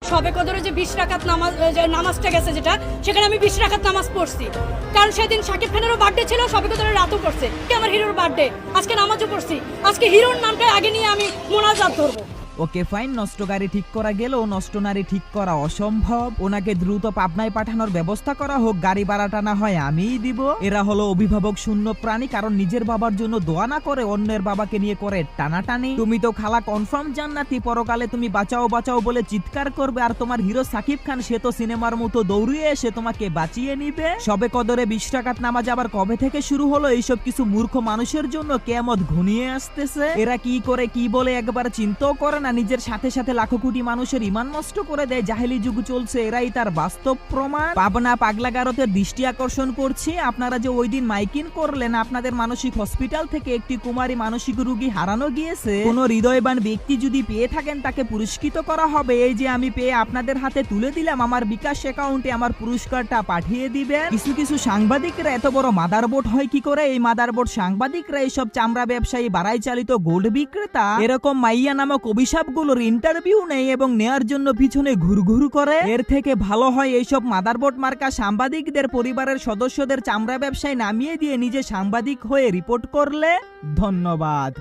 শবে কদরে যে 20 রাকাত নামাজটা গেছে যেটা, সেখানে আমি 20 রাকাত নামাজ পড়ছি। কারণ সেদিন শাকিব খানেরও বার্থডে ছিল, শবে কদরের রাতও পড়ছে, আমার হিরোর বার্থডে, আজকে নামাজও পড়ছি। আজকে হিরোর নামটা আগে নিয়ে আমি মোনাজাত ধরবো। ওকে ফাইন, নষ্ট গাড়ি ঠিক করা গেলেও নষ্ট নারী ঠিক করা অসম্ভব। ওনাকে দ্রুত পাবনায় পাঠানোর ব্যবস্থা করা হোক, গাড়ি ভাড়াটা না হয় আমিই দিব। এরা হলো অভিভাবক শূন্য প্রাণী, কারণ নিজের বাবার জন্য দোয়া না করে অন্যের বাবাকে নিয়ে করে টানাটানি। তুমি তো খালা কনফার্ম জান্নাতি, পরকালে তুমি বাঁচাও বাঁচাও বলে চিৎকার করবে, আর তোমার হিরো সাকিব খান সে তো সিনেমার মতো দৌড়িয়ে এসে তোমাকে বাঁচিয়ে নিবে। সবে কদরে 20 রাকাত নামাজ আবার কবে থেকে শুরু হলো? এইসব কিছু মূর্খ মানুষের জন্য কিয়ামত ঘনিয়ে আসতেছে। এরা কি করে কি বলে একবার চিন্তাও করে না, নিজের সাথে সাথে লাখো কোটি মানুষের ঈমান নষ্ট করে দেয়। জাহেলি যুগ চলছে, এরাই তার বাস্তব প্রমাণ। পাবনা পাগলাগারতের দৃষ্টি আকর্ষণ করছি, আপনারা যে ওই দিন মাইকিং করলেন, আপনাদের মানসিক হসপিটাল থেকে একটি কুমারী মানসিক রোগী হারানো গিয়েছে। কোন হৃদয়বান ব্যক্তি যদি পেয়ে থাকেন তাকে পুরস্কৃত করা হবে। এই যে আমি পেয়ে আপনাদের হাতে তুলে দিলাম, আমার বিকাশ অ্যাকাউন্টে আমার পুরস্কারটা পাঠিয়ে দিবেন। কিছু কিছু সাংবাদিকরা এত বড় মাদারবোর্ড হয় কি করে? এই মাদারবোর্ড সাংবাদিকরা এইসব চামড়া ব্যবসায়ী, বাড়াই চালিত গোল্ড বিক্রেতা, এরকম মাইয়া নামক অভিশাপগুলোর ইন্টারভিউ নেই এবং নেয়ার জন্য পিছনে ঘুরঘুর করে। এর থেকে ভালো হয় এইসব মাদারবোর্ড মার্কা সাংবাদিকদের পরিবারের সদস্যদের চামড়া ব্যবসায় নামিয়ে দিয়ে নিজে সাংবাদিক হয়ে রিপোর্ট করলে। ধন্যবাদ।